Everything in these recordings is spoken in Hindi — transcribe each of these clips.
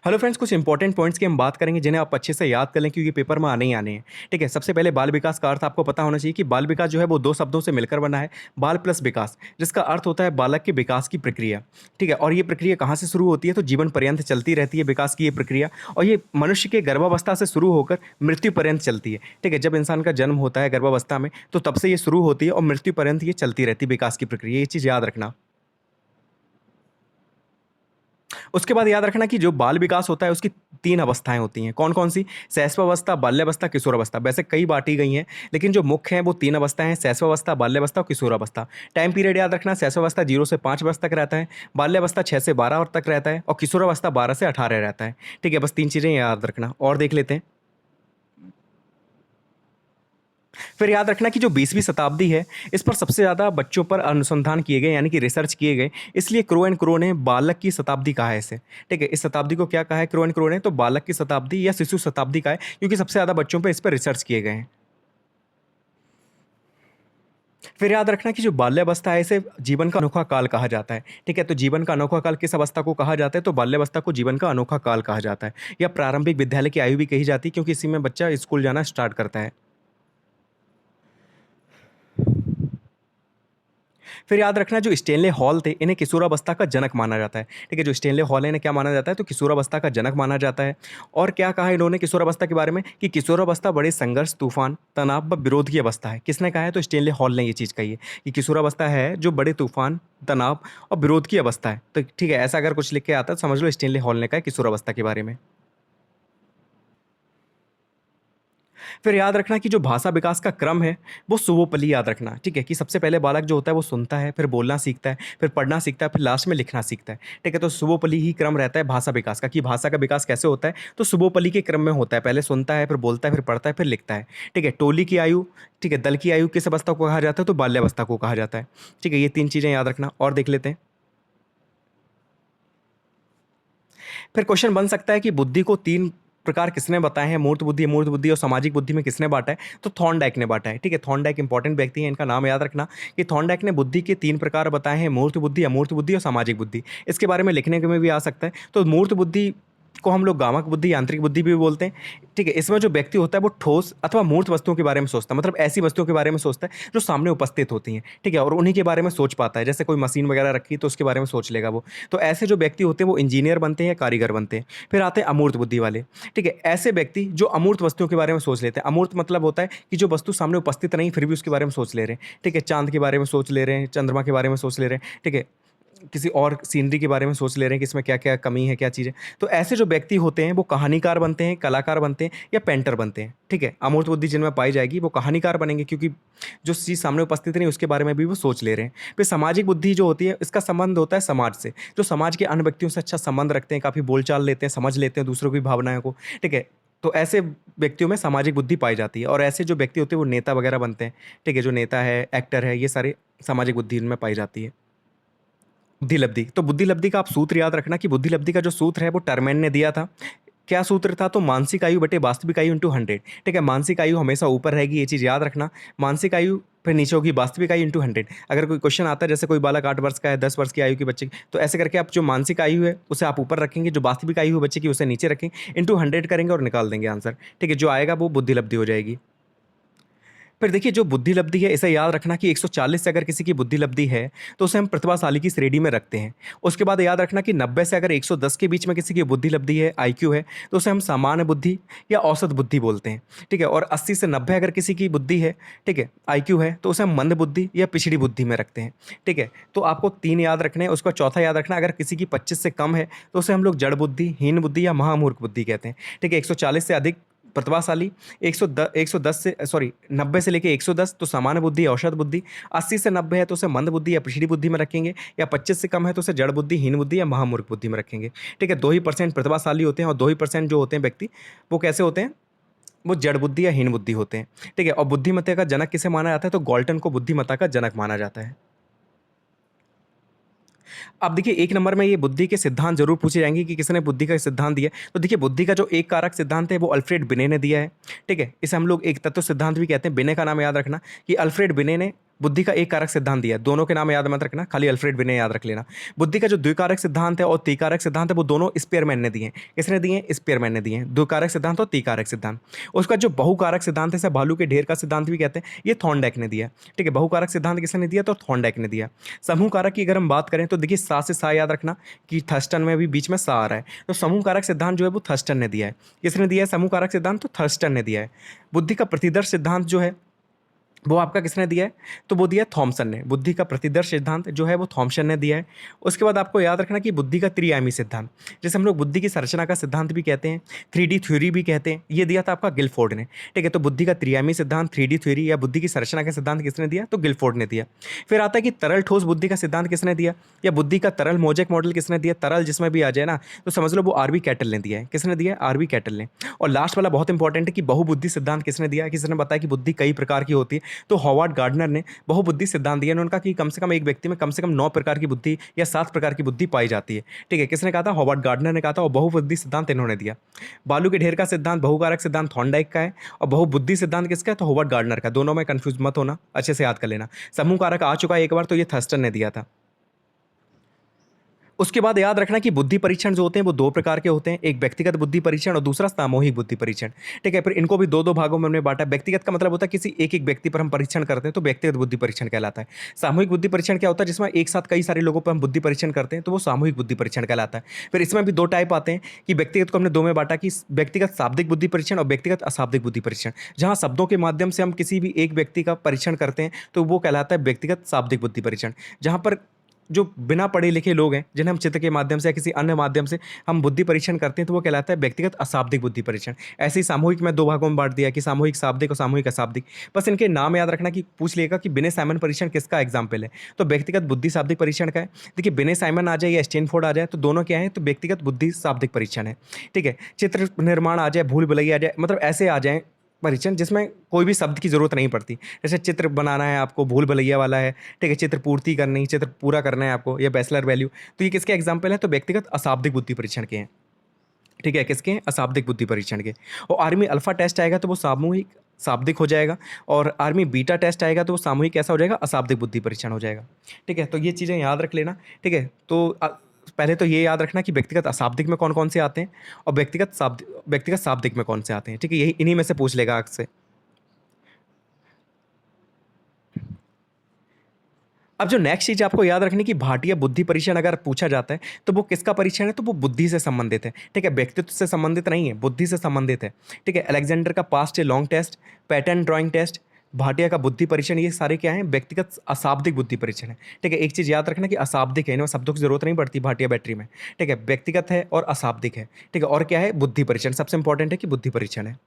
हेलो फ्रेंड्स, कुछ इंपॉर्टेंट पॉइंट्स की हम बात करेंगे जिन्हें आप अच्छे से याद कर लें क्योंकि पेपर में आने ही आने हैं। ठीक है, सबसे पहले बाल विकास का अर्थ आपको पता होना चाहिए कि बाल विकास जो है वो दो शब्दों से मिलकर बना है, बाल प्लस विकास, जिसका अर्थ होता है बालक के विकास की प्रक्रिया। ठीक है, और ये प्रक्रिया कहाँ से शुरू होती है? तो जीवन पर्यंत चलती रहती है विकास की ये प्रक्रिया, और ये मनुष्य के गर्भावस्था से शुरू होकर मृत्यु पर्यंत चलती है। ठीक है, जब इंसान का जन्म होता है गर्भावस्था में तो तब से ये शुरू होती है और मृत्यु पर्यंत ये चलती रहती है विकास की प्रक्रिया, ये चीज़ याद रखना। उसके बाद याद रखना कि जो बाल विकास होता है उसकी 3 अवस्थाएँ होती हैं। कौन-कौन सी? शैशवावस्था, बाल्यावस्था, किशोरावस्था। वैसे कई बाँटी गई हैं, लेकिन जो मुख्य हैं वो 3 अवस्थाएँ हैं, शैशवावस्था, बाल्यावस्था और किशोरावस्था। टाइम पीरियड याद रखना, शैशवावस्था 0 से 5 वर्ष तक रहता है, बाल्यावस्था 6 से 12 वर्ष तक रहता है और किशोरावस्था 12 से 18 रहता है। ठीक है, बस 3 चीज़ें याद रखना और देख लेते हैं। फिर याद रखना कि जो 20वीं शताब्दी है, इस पर सबसे ज़्यादा बच्चों पर अनुसंधान किए गए यानी कि रिसर्च किए गए, इसलिए क्रो एंड क्रो ने बालक की शताब्दी कहा है इसे। ठीक है, इस शताब्दी को क्या कहा है क्रो एंड क्रो ने? तो बालक की शताब्दी या शिशु शताब्दी कहा है क्योंकि सबसे ज़्यादा बच्चों पे इस पर रिसर्च किए गए हैं। फिर याद रखना कि जो बाल्यावस्था है इसे जीवन का अनोखा काल कहा जाता है। ठीक है, तो जीवन का अनोखा काल किस अवस्था को कहा जाता है? तो बाल्यावस्था को जीवन का अनोखा काल कहा जाता है, या प्रारंभिक विद्यालय की आयु भी कही जाती है क्योंकि इसी में बच्चा स्कूल जाना स्टार्ट करता है। फिर याद रखना जो स्टेनले हॉल थे इन्हें किशोरावस्था का जनक माना जाता है। ठीक है, जो स्टेनले हॉल है इन्हें क्या माना जाता है? तो किशोरावस्था का जनक माना जाता है। और क्या कहा इन्होंने किशोरावस्था के बारे में? कि किशोरावस्था बड़े संघर्ष, तूफान, तनाव व विरोध की अवस्था है। किसने कहा है? तो स्टेनले हॉल ने ये चीज़ कही है कि किशोरावस्था है जो बड़े तूफान, तनाव और विरोध की अवस्था है। तो ठीक है, ऐसा अगर कुछ लिख के आता है तो समझ लो स्टेनले हॉल ने कहा है किशोरावस्था के बारे में। फिर याद रखना कि जो भाषा विकास का क्रम है, वो सर्वोपरि याद रखना, ठीक है? कि सबसे पहले बालक जो होता है वो सुनता है, फिर बोलना सीखता है, फिर पढ़ना सीखता है, फिर लास्ट में लिखना सीखता है, ठीक है? तो सर्वोपरि ही क्रम रहता है भाषा विकास का, कि भाषा का विकास कैसे होता है? तो सर्वोपरि के क्रम में होता है, पहले सुनता है, फिर बोलता है, फिर पढ़ता है, फिर लिखता है, ठीक है? टोली की आयु, ठीक है? दल की आयु किस अवस्था को कहा जाता है? तो बाल्यावस्था को कहा जाता है, ठीक है? ये 3 चीज़ें याद रखना और देख लेते हैं। फिर क्वेश्चन बन सकता है कि बुद्धि को 3 प्रकार किसने बताए हैं? मूर्त बुद्धि, अमूर्त बुद्धि और सामाजिक बुद्धि में किसने बाँटा है? तो थॉर्नडाइक ने बाँटा है, ठीक है? थॉर्नडाइक इंपॉर्टेंट व्यक्ति हैं, इनका नाम याद रखना कि थॉर्नडाइक ने बुद्धि के 3 प्रकार बताए हैं, मूर्त बुद्धि, अमूर्त बुद्धि और सामाजिक बुद्धि। इसके बारे में लिखने के में भी आ सकता है। तो मूर्त बुद्धि को हम लोग गामक बुद्धि, यांत्रिक बुद्धि भी बोलते हैं, ठीक है? इसमें जो व्यक्ति होता है वो ठोस अथवा मूर्त वस्तुओं के बारे में सोचता है, मतलब ऐसी वस्तुओं के बारे में सोचता है जो सामने उपस्थित होती हैं, ठीक है? और उन्हीं के बारे में सोच पाता है, जैसे कोई मशीन वगैरह रखी है तो उसके बारे में सोच लेगा वो। तो ऐसे जो व्यक्ति होते हैं वो इंजीनियर बनते हैं या कारीगर बनते हैं। फिर आते हैं अमूर्त बुद्धि वाले, ठीक है? ऐसे व्यक्ति जो अमूर्त वस्तुओं के बारे में सोच लेते हैं। अमूर्त मतलब होता है कि जो वस्तु सामने उपस्थित नहीं फिर भी उसके बारे में सोच ले रहे हैं, ठीक है? चाँद के बारे में सोच ले रहे हैं, चंद्रमा के बारे में सोच ले रहे हैं, ठीक है? किसी और सीनरी के बारे में सोच ले रहे हैं कि इसमें क्या-क्या कमी है, क्या चीज़ है। तो ऐसे जो व्यक्ति होते हैं वो कहानीकार बनते हैं, कलाकार बनते हैं या पेंटर बनते हैं, ठीक है? अमूर्त बुद्धि जिनमें पाई जाएगी वो कहानीकार बनेंगे क्योंकि जो चीज़ सामने उपस्थित नहीं उसके बारे में भी वो सोच ले रहे हैं। फिर सामाजिक बुद्धि जो होती है इसका संबंध होता है समाज से, जो समाज के अन्य व्यक्तियों से अच्छा संबंध रखते हैं, काफ़ी बोलचाल लेते हैं, समझ लेते हैं दूसरों की भावनाओं को, ठीक है? तो ऐसे व्यक्तियों में सामाजिक बुद्धि पाई जाती है और ऐसे जो व्यक्ति होते हैं वो नेता वगैरह बनते हैं, ठीक है? जो नेता है, एक्टर है, ये सारे सामाजिक बुद्धि इनमें पाई जाती है। बुद्धि लब्धि, तो बुद्धि लब्धि का आप सूत्र याद रखना कि बुद्धि लब्धि का जो सूत्र है वो टर्मेन ने दिया था। क्या सूत्र था? तो मानसिक आयु बटे वास्तविक आयु इंटू 100, ठीक है? मानसिक आयु हमेशा ऊपर रहेगी, ये चीज़ याद रखना। मानसिक आयु फिर नीचे होगी वास्तविक आयु इंटू 100। अगर कोई क्वेश्चन आता है जैसे कोई बालक 8 वर्ष का है, 10 वर्ष की आयु के बच्चे की, तो ऐसे करके आप जो मानसिक आयु है उसे आप ऊपर रखेंगे, जो वास्तविक आयु है बच्चे की उसे नीचे रखेंगे, इंटू 100 करेंगे और निकाल देंगे आंसर, ठीक है? जो आएगा वो बुद्धि लब्धि हो जाएगी। फिर देखिए जो बुद्धि लब्धि है इसे याद रखना कि 140 से अगर किसी की बुद्धि लब्धि है तो उसे हम प्रतिभाशाली की श्रेणी में रखते हैं। उसके बाद याद रखना कि 90 से अगर 110 के बीच में किसी की बुद्धि लब्धि है, आईक्यू है, तो उसे हम सामान्य बुद्धि या औसत बुद्धि बोलते हैं, ठीक है? और 80 से 90 अगर किसी की बुद्धि है, ठीक है, आईक्यू है, तो उसे हम मंद बुद्धि या पिछड़ी बुद्धि में रखते हैं, ठीक है? तो आपको 3 याद रखने हैं। उसका चौथा याद रखना अगर किसी की 25 से कम है तो उसे हम लोग जड़ बुद्धि, हीन बुद्धि या महामूर्ख बुद्धि कहते हैं, ठीक है? 140 से अधिक प्रतिभाशाली, 110 से 90 से लेके 110 तो सामान्य बुद्धि, औसत बुद्धि, 80 से 90 है तो उसे मंद बुद्धि या पिछड़ी बुद्धि में रखेंगे, या 25 से कम है तो उसे जड़ बुद्धि, हीन बुद्धि या महामूर्ख बुद्धि में रखेंगे, ठीक है? 2 ही परसेंट प्रतिभाशाली होते हैं और 2 ही परसेंट जो होते हैं व्यक्ति, वो कैसे होते हैं? वो जड़ बुद्धि या हीन बुद्धि होते हैं, ठीक है? और बुद्धिमत्ता का जनक किसे माना जाता है? तो गॉल्टन को बुद्धिमत्ता का जनक माना जाता है। अब देखिए 1 नंबर में ये बुद्धि के सिद्धांत ज़रूर पूछे जाएँगे कि किसने बुद्धि का सिद्धांत दिया है। तो देखिए बुद्धि का जो एक कारक सिद्धांत है वो अल्फ्रेड बिने ने दिया है, ठीक है? इसे हम लोग एक तत्व सिद्धांत भी कहते हैं। बिने का नाम याद रखना कि अल्फ्रेड बिने ने बुद्धि का एक कारक सिद्धांत दिया है, दोनों के नाम याद मत रखना, खाली अल्फ्रेड विनय याद रख लेना। बुद्धि का जो द्विकारक सिद्धांत है और त्रिकारक सिद्धांत है वो दोनों स्पेयरमैन ने दिए हैं। किसने दिए हैं? स्पेयरमैन ने दिए हैं, द्विकारक सिद्धांत और त्रिकारक सिद्धांत। उसका जो बहुकारक सिद्धांत है, इसे भालू के ढेर का सिद्धांत भी कहते हैं, ये थॉर्नडाइक ने दिया। ठीक है, बहुकारक सिद्धांत किसने दिया? तो थॉर्नडाइक ने दिया। समूह कारक की अगर हम बात करें तो देखिए सा से सा याद रखना कि थर्स्टन में भी बीच में सा आ रहा है, तो समूह कारक सिद्धांत जो है वो थर्स्टन ने दिया है। किसने दिया है समूह कारक सिद्धांत? तो थर्स्टन ने दिया है। बुद्धि का प्रतिदर्श सिद्धांत जो है वो आपका किसने दिया है? तो वो दिया है थॉमसन ने। बुद्धि का प्रतिदर्श सिद्धांत जो है वो थॉमसन ने दिया है। उसके बाद आपको याद रखना कि बुद्धि का त्रिआयामी सिद्धांत, जैसे हम लोग बुद्धि की संरचना का सिद्धांत भी कहते हैं, 3D थ्योरी भी कहते हैं, ये दिया था आपका गिलफोर्ड ने। ठीक है, तो बुद्धि का त्रिआयामी सिद्धांत, 3D थ्योरी या बुद्धि की संरचना का सिद्धांत किसने दिया? तो गिलफोर्ड ने दिया। फिर आता है कि तरल ठोस बुद्धि का सिद्धांत किसने दिया, या बुद्धि का तरल मोजेक मॉडल किसने दिया? तरल जिसमें भी आ जाए ना तो समझ लो वो आरबी कैटल ने दिया है। किसने दिया है? आरबी कैटल ने। और लास्ट वाला बहुत इंपॉर्टेंट है कि बहुबुद्धि सिद्धांत किसने दिया? किसने बताया कि बुद्धि कई प्रकार की होती है? तो हॉवार्ड गार्डनर ने बहुबुद्धि सिद्धांत दिया। उन्होंने कहा कि कम से कम एक व्यक्ति में कम से कम 9 प्रकार की बुद्धि या 7 प्रकार की बुद्धि पाई जाती है। ठीक है, किसने कहा था? हॉवार्ड गार्डनर ने कहा था, और बहुबुद्धि सिद्धांत इन्होंने दिया। बालू के ढेर का सिद्धांत, बहुकारक सिद्धांत थॉर्नडाइक का है, और बहुबुद्धि सिद्धांत किसका है? तो हॉवार्ड गार्डनर का। दोनों में कंफ्यूज मत होना, अच्छे से याद कर लेना। समूह कारक आ चुका है एक बार, तो ये थर्स्टन ने दिया था। उसके बाद याद रखना कि बुद्धि परीक्षण जो होते हैं वो 2 प्रकार के होते हैं, एक व्यक्तिगत बुद्धि परीक्षण और दूसरा सामूहिक बुद्धि परीक्षण। ठीक है, फिर इनको भी 2-2 भागों में हमने बांटा है। व्यक्तिगत का मतलब होता है किसी एक-एक व्यक्ति पर हम परीक्षण करते हैं, तो व्यक्तिगत बुद्धि परीक्षण कहलाता है। सामूहिक बुद्धि परीक्षण क्या होता है? जिसमें एक साथ कई सारे लोगों पर हम बुद्धि परीक्षण करते हैं, तो वो सामूहिक बुद्धि परीक्षण कहलाता है। फिर इसमें भी 2 टाइप आते हैं कि व्यक्तिगत को हमने 2 में बांटा कि व्यक्तिगत शाब्दिक बुद्धि परीक्षण और व्यक्तिगत अशाब्दिक बुद्धि परीक्षण। जहाँ शब्दों के माध्यम से हम किसी भी एक व्यक्ति का परीक्षण करते हैं, तो वो कहलाता है व्यक्तिगत शाब्दिक बुद्धि परीक्षण। जहाँ पर जो बिना पढ़े लिखे लोग हैं, जिन्हें हम चित्र के माध्यम से या किसी अन्य माध्यम से हम बुद्धि परीक्षण करते हैं, तो वो कहलाता है व्यक्तिगत अशाब्दिक बुद्धि परीक्षण। ऐसे ही सामूहिक में 2 भागों में बांट दिया कि सामूहिक शाब्दिक और सामूहिक अशाब्दिक। बस इनके नाम याद रखना कि पूछ लेगा कि बिने साइमन परीक्षण किसका एग्जाम्पल है, तो व्यक्तिगत बुद्धि शाब्दिक परीक्षण का है। देखिए बिने साइमन आ जाए या स्टैनफोर्ड आ जाए, तो दोनों क्या है? तो व्यक्तिगत बुद्धि शाब्दिक परीक्षण है। ठीक है, चित्र निर्माण आ जाए, भूल भुलैया आ जाए, मतलब ऐसे आ जाए परीक्षण जिसमें कोई भी शब्द की ज़रूरत नहीं पड़ती। जैसे चित्र बनाना है आपको, भूल भुलैया वाला है, ठीक है, चित्र पूर्ति करनी, चित्र पूरा करना है आपको, या बैचलर वैल्यू, तो ये किसके एग्जाम्पल है? तो व्यक्तिगत अशाब्दिक बुद्धि परीक्षण के हैं। ठीक है, किसके हैं? अशाब्दिक बुद्धि परीक्षण के। और आर्मी अल्फा टेस्ट आएगा तो वो सामूहिक शाब्दिक हो जाएगा, और आर्मी बीटा टेस्ट आएगा तो वो सामूहिक कैसा हो जाएगा? अशाब्दिक बुद्धि परीक्षण हो जाएगा। ठीक है, तो ये चीज़ें याद रख लेना। ठीक है, तो पहले तो ये याद रखना कि व्यक्तिगत अशाब्दिक में कौन कौन से आते हैं, और व्यक्तिगत शाब्दिक में कौन से आते हैं। ठीक है, यही इन्हीं में से पूछ लेगा आपसे। अब जो नेक्स्ट चीज़ आपको याद रखनी कि भाटिया बुद्धि परीक्षण अगर पूछा जाता है तो वो किसका परीक्षण है? तो वो बुद्धि से संबंधित है। ठीक है, व्यक्तित्व से संबंधित नहीं है, बुद्धि से संबंधित है। ठीक है, अलेक्जेंडर का past a long test, pattern drawing test, Bhatia का बुद्धि परीक्षण, ये सारे क्या हैं? व्यक्तिगत अशाब्दिक बुद्धि परीक्षण है। ठीक है, एक चीज़ याद रखना कि अशाब्दिक है, इनमें शब्दों की जरूरत नहीं पड़ती भाटिया बैटरी में। ठीक है, व्यक्तिगत है और अशाब्दिक है। ठीक है, और क्या है? बुद्धि परीक्षण, सबसे इंपॉर्टेंट है कि बुद्धि परीक्षण है।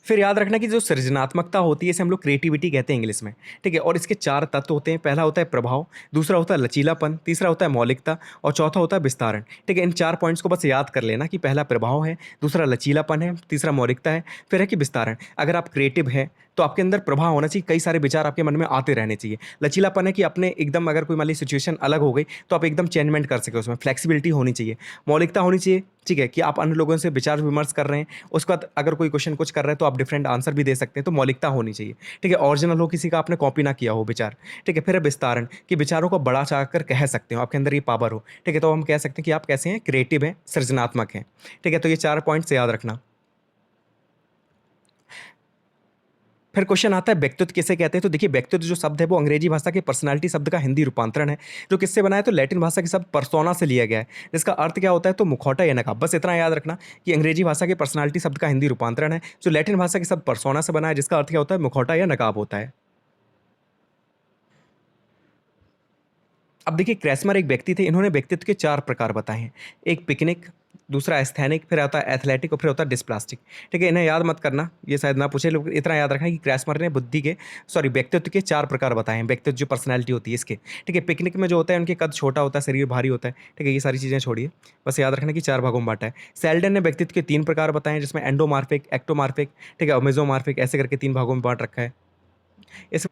फिर याद रखना कि जो सृजनात्मकता होती है इसे हम लोग क्रिएटिविटी कहते हैं इंग्लिश में। ठीक है, और इसके 4 तत्व होते हैं। पहला होता है प्रभाव, दूसरा होता है लचीलापन, तीसरा होता है मौलिकता, और चौथा होता है विस्तारण। ठीक है, इन 4 पॉइंट्स को बस याद कर लेना कि पहला प्रभाव है, दूसरा लचीलापन है, तीसरा मौलिकता है, फिर है कि विस्तारण। अगर आप क्रिएटिव है तो आपके अंदर प्रभाव होना चाहिए, कई सारे विचार आपके मन में आते रहने चाहिए। लचीलापन है कि अपने एकदम अगर कोई मान ली सिचुएशन अलग हो गई तो आप एकदम चेंजमेंट कर सके, उसमें फ्लेक्सिबिलिटी होनी चाहिए। मौलिकता होनी चाहिए, ठीक है, कि आप अन्य लोगों से विचार विमर्श कर रहे हैं, उसके बाद अगर कोई क्वेश्चन कुछ कर रहे हैं तो आप डिफरेंट आंसर भी दे सकते हैं, तो मौलिकता होनी चाहिए। ठीक है, ओरिजिनल हो, किसी का आपने कॉपी ना किया हो विचार। ठीक है, फिर है विस्तारण, कि विचारों को बढ़ा चढ़ा कर कह सकते हो, आपके अंदर ये पावर हो। ठीक है, तो हम कह सकते हैं कि आप कैसे हैं? क्रिएटिव हैं, सृजनात्मक हैं। ठीक है, तो ये 4 पॉइंट्स याद रखना। फिर क्वेश्चन आता है व्यक्तित्व किसे कहते हैं? तो देखिए व्यक्तित्व जो शब्द है वो अंग्रेजी भाषा के पर्सनालिटी शब्द का हिंदी रूपांतरण है, जो किससे बना है? तो लैटिन भाषा के शब्द पर्सोना से लिया गया है, जिसका अर्थ क्या होता है? तो मुखौटा या नकाब। बस इतना याद रखना कि अंग्रेजी भाषा के पर्सनालिटी शब्द का हिंदी रूपांतरण है, जो लैटिन भाषा के शब्द पर्सोना से बना है, जिसका अर्थ क्या होता है? मुखौटा या नकाब होता है। अब देखिए क्रैसमर एक व्यक्ति थे, इन्होंने व्यक्तित्व के 4 प्रकार बताए हैं। एक पिकनिक, दूसरा एस्थेनिक, फिर आता है एथलेटिक और फिर होता है डिस्प्लास्टिक। ठीक है, इन्हें याद मत करना, ये शायद ना पूछे लोग, इतना याद रखना कि क्रैसमर ने बुद्धि के व्यक्तित्व के 4 प्रकार बताए हैं, व्यक्तित्व जो पर्सनैलिटी होती है इसके। ठीक है, पिकनिक में जो होता है उनके कद छोटा होता है, शरीर भारी होता है। ठीक है, ये सारी चीज़ें छोड़िए, बस याद रखना कि 4 भागों में बाँटा है। सेल्डन ने व्यक्तित्व के 3 प्रकार बताए हैं, जिसमें एंडोमॉर्फिक, एक्टोमॉर्फिक, ठीक है, और मेसोमॉर्फिक, ऐसे करके 3 भागों में बाँट रखा है। इस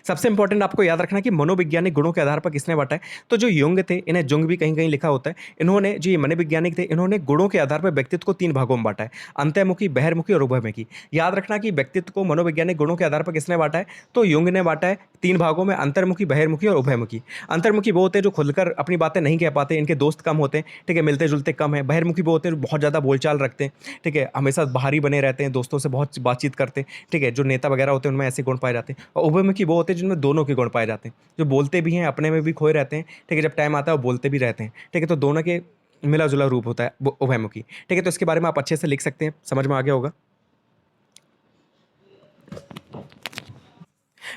सबसे इंपॉर्टेंट आपको याद रखना कि मनोवैज्ञानिक गुणों के आधार पर किसने बांटा है, तो जो युंग थे, इन्हें जुंग भी कहीं-कहीं लिखा होता है। इन्होंने जो ये मनोवैज्ञानिक थे, इन्होंने गुणों के आधार पर व्यक्तित्व को 3 भागों में बाँटा है, अंतर्मुखी, बहिर्मुखी और उभयमुखी। याद रखना कि व्यक्तित्व को मनोवैज्ञानिक गुणों के आधार पर किसने बाँटा है, तो युंग ने बाँटा है 3 भागों में, अंतर्मुखी, बहिर्मुखी और उभयमुखी। अंतर्मुखी वो होते हैं जो खुलकर अपनी बातें नहीं कह पाते, इनके दोस्त कम होते हैं, ठीक है, मिलते-जुलते कम हैं। बहिर्मुखी वो होते हैं जो बहुत ज़्यादा बोलचाल रखते हैं, ठीक है, हमेशा बाहरी बने रहते हैं, दोस्तों से बहुत बातचीत करते हैं, ठीक है, जो नेता वगैरह होते हैं उनमें ऐसे गुण पाए जाते हैं। और उभयमुखी वो होते हैं जिनमें दोनों के गुण पाए जाते हैं, जो बोलते भी हैं, अपने में भी खोए रहते हैं, ठीक है, जब टाइम आता है वो बोलते भी रहते हैं, ठीक है, तो दोनों के मिला-जुला रूप होता है वो उभयमुखी, ठीक है, तो इसके बारे में आप अच्छे से लिख सकते हैं, समझ में आ गया होगा।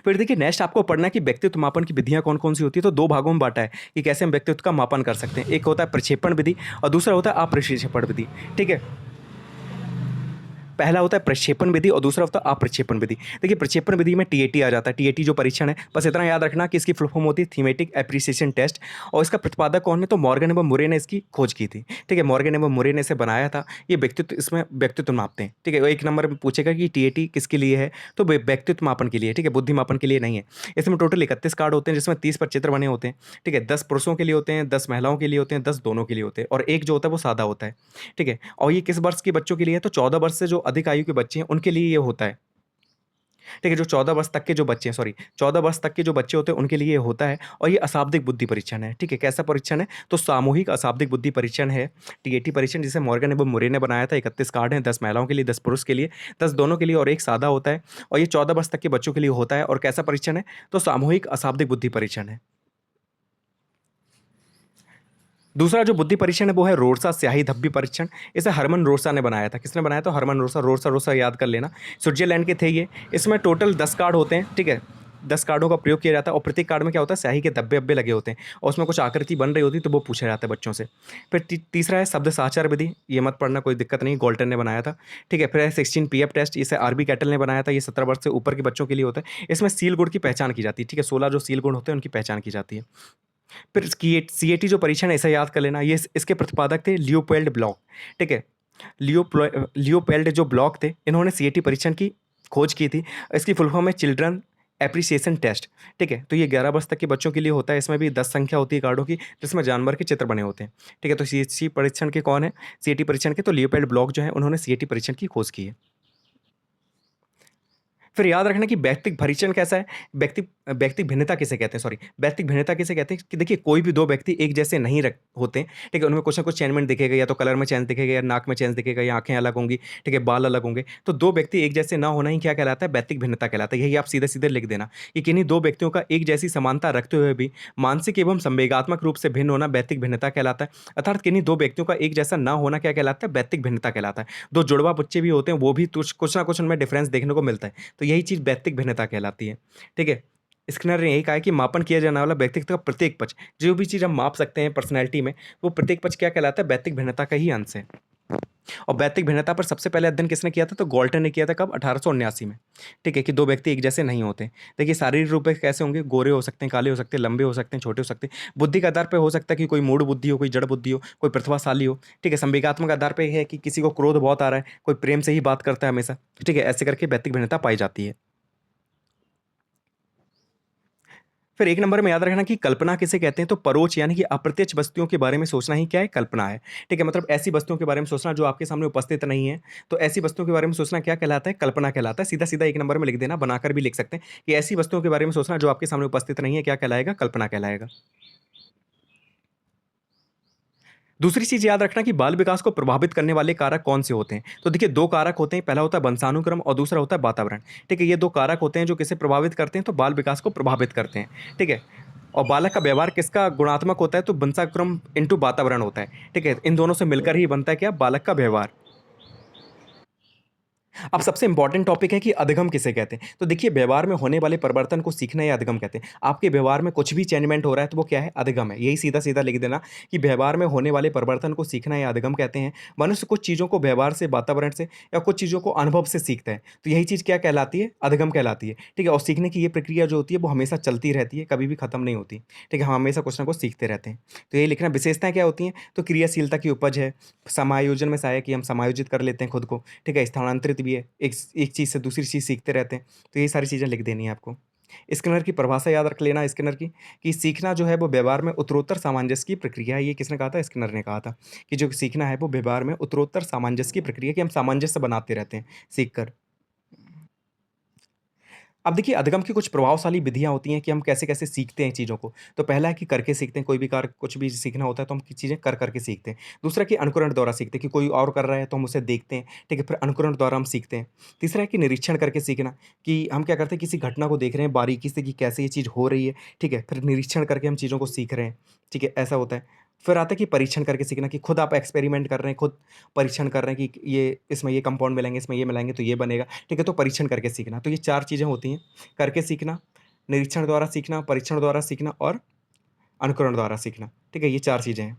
फिर देखिए नेक्स्ट आपको पढ़ना है कि व्यक्तित्व मापन की विधियाँ कौन-कौन सी होती है, तो 2 भागों में बाँटा है कि कैसे हम व्यक्तित्व का मापन कर सकते हैं। एक होता है प्रक्षेपण विधि और दूसरा होता है अप्रक्षेपण विधि, ठीक है। पहला होता है प्रक्षेपण विधि और दूसरा होता है अप्रक्षेपण विधि। देखिए प्रक्षेपण विधि में टीएटी आ जाता है। टीएटी जो परीक्षण है, बस इतना याद रखना कि इसकी फुल फॉर्म होती है थीमेटिक एप्रिसिएशन टेस्ट और इसका प्रतिपादक कौन है, तो मॉर्गन एवं मुरे ने इसकी खोज की थी। ठीक है, मॉर्गन एवं मुरे ने इसे बनाया था। ये व्यक्तित्व, इसमें व्यक्तित्व मापते हैं। ठीक है, 1 नंबर में पूछेगा कि टीएटी किसके लिए है, तो व्यक्तित्व मापन के लिए, ठीक है, बुद्धि मापन के लिए नहीं है। इसमें टोटल 31 कार्ड होते हैं जिसमें 30 पर चित्र बने होते हैं। ठीक है, 10 पुरुषों के लिए होते हैं, 10 महिलाओं के लिए होते हैं, 10 दोनों के लिए होते हैं और एक जो होता है वो सादा होता है। ठीक है, और ये किस वर्ष के बच्चों के लिए है, तो 14 वर्ष से जो अधिक आयु के बच्चे हैं उनके लिए ये होता है। ठीक है, जो 14 वर्ष तक के जो बच्चे हैं, सॉरी 14 वर्ष तक के जो बच्चे होते हैं उनके लिए ये होता है और ये अशाब्दिक बुद्धि परीक्षण है। ठीक है, कैसा परीक्षण है, तो सामूहिक अशाब्दिक बुद्धि परीक्षण है, टीएटी परीक्षण, जिसे मॉर्गन एवं मुरे ने बनाया था। 31 कार्ड हैं, 10 महिलाओं के लिए, 10 पुरुष के लिए, 10 दोनों के लिए और एक सादा होता है और ये 14 वर्ष तक के बच्चों के लिए होता है। और कैसा परीक्षण है, तो सामूहिक अशाब्दिक बुद्धि परीक्षण है। दूसरा जो बुद्धि परीक्षण है वो है रोरसा स्याही धब्बी परीक्षण। इसे हरमन रोरसा ने बनाया था। किसने बनाया, तो हरमन रोरसा। रोरसा रोरसा याद कर लेना, स्विट्जरलैंड के थे ये। इसमें टोटल 10 कार्ड होते हैं। ठीक है, 10 कार्डों का प्रयोग किया जाता है और प्रत्येक कार्ड में क्या होता है, स्याही के धब्बे-अब्बे लगे होते हैं और उसमें कुछ आकृति बन रही होती है तो वो पूछा जाता है बच्चों से। फिर तीसरा है शब्द साचार विधि। ये मत पढ़ना, कोई दिक्कत नहीं, गोल्टन ने बनाया था। ठीक है, फिर है 16 पीएफ टेस्ट। इसे आरबी कैटल ने बनाया था। ये 17 वर्ष से ऊपर के बच्चों के लिए होता है। इसमें सील गुण की पहचान की जाती है। ठीक है, 16 जो सील गुण होते हैं उनकी पहचान की जाती है। फिर इसकी सीएटी जो परीक्षण है, इसे याद कर लेना। ये इसके प्रतिपादक थे लियोपोल्ड ब्लॉक। ठीक है, लियोपोल्ड जो ब्लॉक थे, इन्होंने सीएटी परीक्षण की खोज की थी। इसकी फुल फॉर्म है चिल्ड्रन एप्रिसिएशन टेस्ट। ठीक है, तो ये 11 वर्ष तक के बच्चों के लिए होता है। इसमें भी 10 संख्या होती है कार्डों की, जिसमें जानवर के चित्र बने होते हैं। ठीक है, तो सीएटी परीक्षण के कौन है, सीएटी परीक्षण के तो लियोपोल्ड ब्लॉक जो है, उन्होंने सीएटी परीक्षण की खोज की है। फिर याद रखना कि व्यक्तिक परीक्षण कैसा है, व्यक्तिक भिन्नता किसे कहते हैं, सॉरी व्यक्तिक भिन्नता किसे कहते हैं, कि देखिए कोई भी 2 व्यक्ति एक जैसे नहीं रख होते। ठीक है, उनमें कुछ ना कुछ चेंजमेंट दिखेगा, या तो कलर में चेंज दिखेगा, या नाक में चेंज दिखेगा, या आंखें अलग होंगी, ठीक है, बाल अलग होंगे। तो 2 व्यक्ति एक जैसे ना होना ही क्या कहलाता है, व्यक्तिक भिन्नता कहलाता है। यही आप सीधे-सीधे लिख देना कि किन्हीं 2 व्यक्तियों का एक जैसी समानता रखते हुए भी मानसिक एवं संवेगात्मक रूप से भिन्न होना व्यक्तिक भिन्नता कहलाता है। अर्थात किन्हीं 2 व्यक्तियों का एक जैसा ना होना क्या कहलाता है, व्यक्तिक भिन्नता कहलाता है। 2 जुड़वा बच्चे भी होते हैं, वो भी कुछ ना कुछ उनमें डिफरेंस देखने को मिलता है। तो यही चीज़ व्यक्तिक भिन्नता कहलाती है। ठीक है? स्किनर ने यही कहा है कि मापन किया जाने वाला व्यक्तित्व का प्रत्येक पक्ष, जो भी चीज़ हम माप सकते हैं पर्सनैलिटी में, वो प्रत्येक पक्ष क्या कहलाता है, व्यक्तिक भिन्नता का ही अंश है। और व्यक्तिक भिन्नता पर सबसे पहले अध्ययन किसने किया था, तो गोल्टन ने किया था। कब, 1879 में। ठीक है, कि 2 व्यक्ति एक जैसे नहीं होते। देखिए शारीरिक रूप से कैसे होंगे, गोरे हो सकते हैं, काले हो सकते हैं, लंबे हो सकते हैं, छोटे हो सकते हैं। बुद्धि के आधार पे हो सकता है कि कोई मूढ़ बुद्धि हो, कोई जड़ बुद्धि हो, कोई प्रतिभाशाली हो। ठीक है, संवेगात्मक आधार पे है कि किसी को क्रोध बहुत आ रहा है, कोई प्रेम से ही बात करता है हमेशा। ठीक है, ऐसे करके व्यक्तिक भिन्नता पाई जाती है। फिर 1 नंबर में याद रखना कि कल्पना किसे कहते हैं, तो परोक्ष यानी कि अप्रत्यक्ष वस्तुओं के बारे में सोचना ही क्या है, कल्पना है। ठीक है, मतलब ऐसी वस्तुओं के बारे में सोचना जो आपके सामने उपस्थित नहीं है। तो ऐसी वस्तुओं के बारे में सोचना क्या कहलाता है, कल्पना कहलाता है। सीधा-सीधा 1 नंबर में लिख देना, बनाकर भी लिख सकते हैं कि ऐसी वस्तुओं के बारे में सोचना जो आपके सामने उपस्थित नहीं है, क्या कहलाएगा, कल्पना कहलाएगा। दूसरी चीज़ याद रखना कि बाल विकास को प्रभावित करने वाले कारक कौन से होते हैं। तो देखिए 2 कारक होते हैं, पहला होता है वंशानुक्रम और दूसरा होता है वातावरण। ठीक है, ये 2 कारक होते हैं जो किसे प्रभावित करते हैं, तो बाल विकास को प्रभावित करते हैं। ठीक है, और बालक का व्यवहार किसका गुणात्मक होता है, तो वंशानुक्रम इंटू वातावरण होता है। ठीक है, इन दोनों से मिलकर ही बनता है क्या, बालक का व्यवहार। अब सबसे इंपॉर्टेंट टॉपिक है कि अधिगम किसे कहते हैं। तो देखिए व्यवहार में होने वाले परिवर्तन को सीखना या अधिगम कहते हैं। आपके व्यवहार में कुछ भी चेंजमेंट हो रहा है तो वो क्या है, अधिगम है। यही सीधा-सीधा लिख देना कि व्यवहार में होने वाले परिवर्तन को सीखना या अधिगम कहते हैं। मनुष्य कुछ चीज़ों को व्यवहार से, वातावरण से या कुछ चीज़ों को अनुभव से सीखता है। तो यही चीज़ क्या कहलाती है, अधिगम कहलाती है। ठीक है, और सीखने की ये प्रक्रिया जो होती है वो हमेशा चलती रहती है, कभी भी खत्म नहीं होती। ठीक है, हम हमेशा कुछ ना कुछ सीखते रहते हैं। तो यही लिखना, विशेषताएँ क्या होती हैं, तो क्रियाशीलता की उपज है। समायोजन में सहायक, कि हम समायोजित कर लेते हैं खुद को। ठीक है, स्थानांतरित भी है। एक चीज़ से दूसरी चीज़ सीखते रहते हैं। तो ये सारी चीज़ें लिख देनी है आपको। स्किनर की परिभाषा याद रख लेना स्किनर की, कि सीखना जो है वो व्यवहार में उत्तरोत्तर सामंजस्य की प्रक्रिया है। ये किसने कहा था? स्किनर ने कहा था कि जो सीखना है वो व्यवहार में उत्तरोत्तर सामंजस्य की प्रक्रिया, कि हम सामंजस्य बनाते रहते हैं सीख कर। अब देखिए अधिगम की कुछ प्रभावशाली विधियाँ होती हैं कि हम कैसे-कैसे सीखते हैं चीज़ों को। तो पहला है कि करके सीखते हैं, कोई भी कार्य कुछ भी सीखना होता है तो हम चीज़ें कर के सीखते हैं। दूसरा कि अनुकरण द्वारा सीखते हैं, कि कोई और कर रहा है तो हम उसे देखते हैं, ठीक है? फिर अनुकरण द्वारा हम सीखते हैं। तीसरा है कि निरीक्षण करके सीखना, कि हम क्या करते हैं, किसी घटना को देख रहे हैं बारीकी से कि कैसे ये चीज़ हो रही है, ठीक है? फिर निरीक्षण करके हम चीज़ों को सीख रहे हैं, ठीक है? ऐसा होता है। फिर आता है कि परीक्षण करके सीखना, कि खुद आप एक्सपेरिमेंट कर रहे हैं, खुद परीक्षण कर रहे हैं कि ये इसमें ये कंपाउंड मिलाएँगे, इसमें ये मिलाएँगे तो ये बनेगा, ठीक है? तो परीक्षण करके सीखना। तो ये 4 चीज़ें होती हैं। करके सीखना, निरीक्षण द्वारा सीखना, परीक्षण द्वारा सीखना और अनुकरण द्वारा सीखना। ठीक है? ये 4 चीज़ें हैं।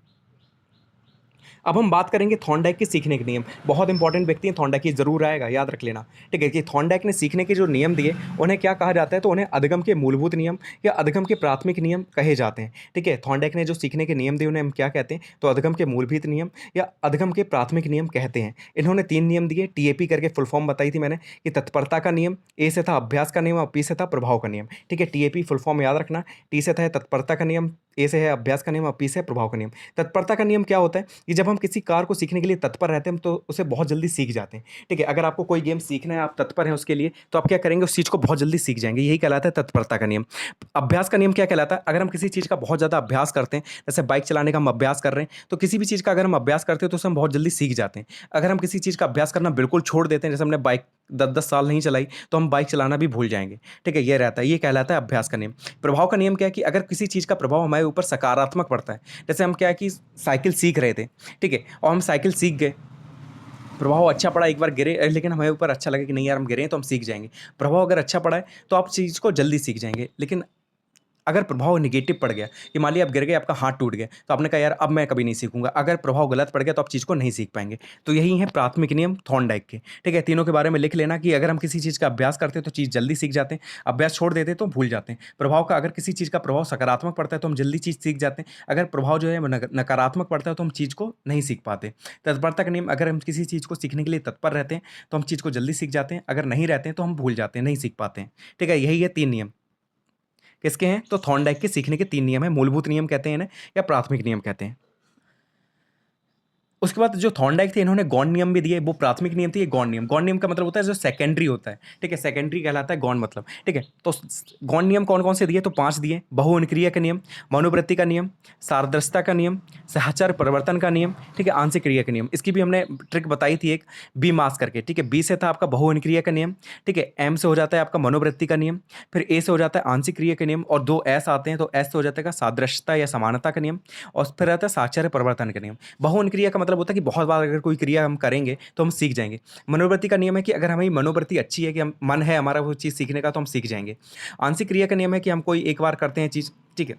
अब हम बात करेंगे थॉर्नडाइक के सीखने के नियम। बहुत इंपॉर्टेंट व्यक्ति हैं थॉर्नडाइक, ये ज़रूर आएगा, याद रख लेना। ठीक है? कि थॉर्नडाइक ने सीखने के जो नियम दिए, उन्हें क्या कहा जाता है? तो उन्हें अधिगम के मूलभूत नियम या अधिगम के प्राथमिक नियम कहे जाते हैं। ठीक है? थॉर्नडाइक ने जो सीखने के नियम दिए, उन्हें हम क्या कहते हैं? तो अधिगम के मूलभूत नियम या अधिगम के प्राथमिक नियम कहते हैं। इन्होंने 3 नियम दिए, टीएपी करके फुल फॉर्म बताई थी मैंने, कि तत्परता का नियम, ए से था अभ्यास का नियम और पी से था प्रभाव का नियम। ठीक है? टीएपी फुल फॉर्म याद रखना, टी से था तत्परता का नियम, ए से है अभ्यास का नियम और पी से है प्रभाव का नियम। तत्परता का नियम क्या होता है? कि जब हम किसी कार्य को सीखने के लिए तत्पर रहते हैं, तो उसे बहुत जल्दी सीख जाते हैं। ठीक है? अगर आपको कोई गेम सीखना है, आप तत्पर हैं उसके लिए, तो आप क्या करेंगे? उस चीज़ को बहुत जल्दी सीख जाएँगे। यही कहलाता है तत्परता का नियम। अभ्यास का नियम क्या कहलाता है? अगर हम किसी चीज़ का बहुत ज़्यादा अभ्यास करते हैं, जैसे बाइक चलाने का हम अभ्यास कर रहे हैं, तो किसी भी चीज़ का अगर हम अभ्यास करते हैं, तो उसे हम बहुत जल्दी सीख जाते हैं। अगर हम किसी चीज़ का अभ्यास करना बिल्कुल छोड़ देते हैं, जैसे हमने बाइक 10-10 साल नहीं चलाई, तो हम बाइक चलाना भी भूल जाएँगे। ठीक है? ये रहता है, ये कहलाता है अभ्यास का नियम। प्रभाव का नियम क्या है? कि अगर किसी चीज़ का प्रभाव हमारे ऊपर सकारात्मक पड़ता है, जैसे हम क्या है कि साइकिल सीख रहे थे, ठीक है? और हम साइकिल सीख गए, प्रभाव अच्छा पड़ा, एक बार गिरे, लेकिन हमारे ऊपर अच्छा लगा कि नहीं यार हम गिरे हैं तो हम सीख जाएँगे। प्रभाव अगर अच्छा पड़ा है, तो आप चीज़ को जल्दी सीख जाएँगे। लेकिन अगर प्रभाव नेगेटिव पड़ गया, कि मान लिया आप गिर गए, आपका हाथ टूट गया, तो आपने कहा यार अब मैं कभी नहीं सीखूँगा। अगर प्रभाव गलत पड़ गया तो आप चीज़ को नहीं सीख पाएँगे। तो यही है प्राथमिक नियम थॉर्नडाइक के। ठीक है? तीनों के बारे में लिख लेना, कि अगर हम किसी चीज़ का अभ्यास करते हैं तो चीज़ जल्दी सीख जाते हैं, अभ्यास छोड़ देते हैं तो भूल जाते हैं। प्रभाव का, अगर किसी चीज़ का प्रभाव सकारात्मक पड़ता है तो हम जल्दी चीज़ सीख जाते हैं, अगर प्रभाव जो है वो नकारात्मक पड़ता है तो हम चीज़ को नहीं सीख पाते। तत्परता का नियम, अगर हम किसी चीज़ को सीखने के लिए तत्पर रहते हैं, तो हम चीज़ को जल्दी सीख जाते हैं, अगर नहीं रहते हैं तो हम भूल जाते हैं, नहीं सीख पाते हैं। ठीक है? यही है 3 नियम। किसके हैं? तो थॉर्नडाइक के सीखने के 3 नियम हैं, मूलभूत नियम कहते हैं इन्हें, या प्राथमिक नियम कहते हैं। उसके बाद जो थॉर्नडाइक थे, इन्होंने गौण नियम भी दिए, वो प्राथमिक नियम थे, ये गौण नियम। गौण नियम का मतलब होता है जो सेकेंडरी होता है, ठीक है? सेकेंडरी कहलाता है गौण मतलब, ठीक है? तो गौण नियम कौन-कौन से दिए? तो 5 दिए, बहुअनुक्रिया का नियम, मनोवृत्ति का नियम, सादृश्यता का नियम, सहचर परिवर्तन का नियम, ठीक है? आंशिक क्रिया का नियम। इसकी भी हमने ट्रिक बताई थी एक, बी मास करके, ठीक है? बी से था आपका बहुअनुक्रिया का नियम, ठीक है? एम से हो जाता है आपका मनोवृत्ति का नियम, फिर ए से हो जाता है आंशिक क्रिया का नियम, और 2 एस आते हैं, तो एस से हो जाता है सादृश्यता या समानता का नियम, और फिर आता है साहचर्य परिवर्तन का नियम। बहुअनुक्रिया का मतलब होता है कि बहुत बार अगर कोई क्रिया हम करेंगे तो हम सीख जाएँगे। मनोवृत्ति का नियम है कि अगर हमारी मनोवृत्ति अच्छी है, कि हम मन है हमारा वो चीज़ सीखने का, तो हम सीख जाएँगे। आंशिक क्रिया का नियम है कि हम कोई एक बार करते हैं चीज़, ठीक है?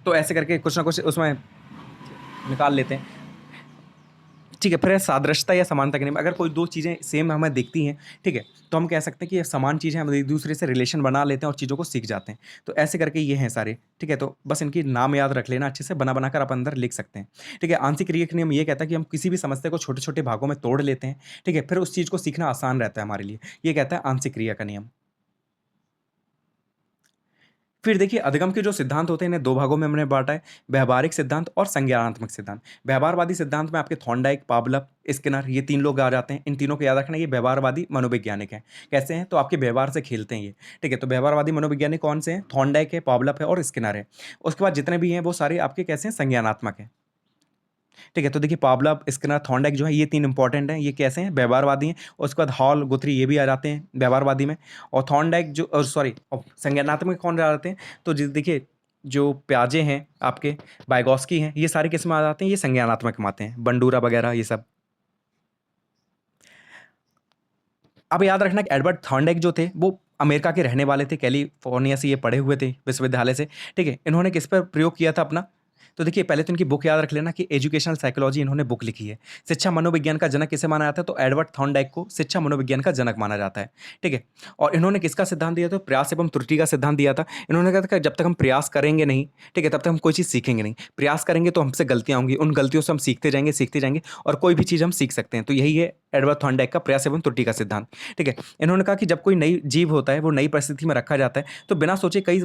तो ऐसे करके कुछ ना कुछ उसमें निकाल लेते हैं। ठीक है, फिर है सादृश्यता या समानता के नियम। अगर कोई 2 चीज़ें सेम हमें दिखती हैं, ठीक है? तो हम कह सकते हैं कि ये समान चीज़ें, हम एक-दूसरे से रिलेशन बना लेते हैं और चीज़ों को सीख जाते हैं। तो ऐसे करके ये हैं सारे, ठीक है? तो बस इनकी नाम याद रख लेना अच्छे से, बना-बना कर आप अंदर लिख सकते हैं, ठीक है? आंशिक क्रिया का नियम ये कहता है कि हम किसी भी समस्या को छोटे-छोटे भागों में तोड़ लेते हैं, ठीक है? फिर उस चीज़ को सीखना आसान रहता है हमारे लिए। ये कहता है आंशिक क्रिया का नियम। फिर देखिए अधिगम के जो सिद्धांत होते हैं, इन्हें 2 भागों में हमने बाँटा है, व्यावहारिक सिद्धांत और संज्ञानात्मक सिद्धांत। व्यवहारवादी सिद्धांत में आपके थॉर्नडाइक, पावलव, स्किनर, ये 3 लोग आ जाते हैं। इन तीनों को याद रखना, ये व्यवहारवादी मनोवैज्ञानिक हैं। कैसे हैं? तो आपके व्यवहार से खेलते हैं ये, ठीक है? तो व्यवहारवादी मनोवैज्ञानिक कौन से हैं? थॉर्नडाइक है, पावलव है और स्किनर है। उसके बाद जितने भी हैं वो सारे आपके कैसे हैं? संज्ञानात्मक हैं। ठीक है? तो देखिए पावलव, स्किनर, थॉर्नडाइक जो है, ये 3 इंपॉर्टेंट हैं। ये कैसे हैं? व्यवहारवादी हैं। उसके बाद हॉल, गुथरी, ये भी आ जाते हैं व्यवहारवादी में। और थॉर्नडाइक जो सॉरी, संज्ञानात्मक में कौन आ जाते हैं? तो देखिए जो प्याजे हैं आपके, वाइगॉस्की हैं, ये सारे किस में आ जाते हैं? ये संज्ञानात्मक में आते हैं। बंडूरा वगैरह ये सब। अब याद रखना कि एडवर्ड थॉर्नडाइक जो थे, वो अमेरिका के रहने वाले थे, कैलिफोर्निया से ये पढ़े हुए थे विश्वविद्यालय से, ठीक है? इन्होंने किस पर प्रयोग किया था अपना? तो देखिए पहले तो इनकी बुक याद रख लेना कि एजुकेशनल साइकोलॉजी इन्होंने बुक लिखी है। शिक्षा मनोविज्ञान का जनक किसे माना जाता है? तो एडवर्ड थॉर्नडाइक को शिक्षा मनोविज्ञान का जनक माना जाता है, ठीक है। और इन्होंने किसका सिद्धांत दिया? तो प्रयास एवं त्रुटि का सिद्धांत दिया था। इन्होंने कहा था कि जब तक हम प्रयास करेंगे नहीं, ठीक है, तब तक हम कोई चीज़ सीखेंगे नहीं। प्रयास करेंगे तो हमसे गलतियाँ होंगी, उन गलतियों से हम सीखते जाएंगे और कोई भी चीज़ हम सीख सकते हैं। तो यही है एडवर्ड थॉर्नडाइक का प्रयास एवं त्रुटि का सिद्धांत, ठीक है। इन्होंने कहा कि जब कोई नई जीव होता है, वो नई परिस्थिति में रखा जाता है, तो बिना सोचे कई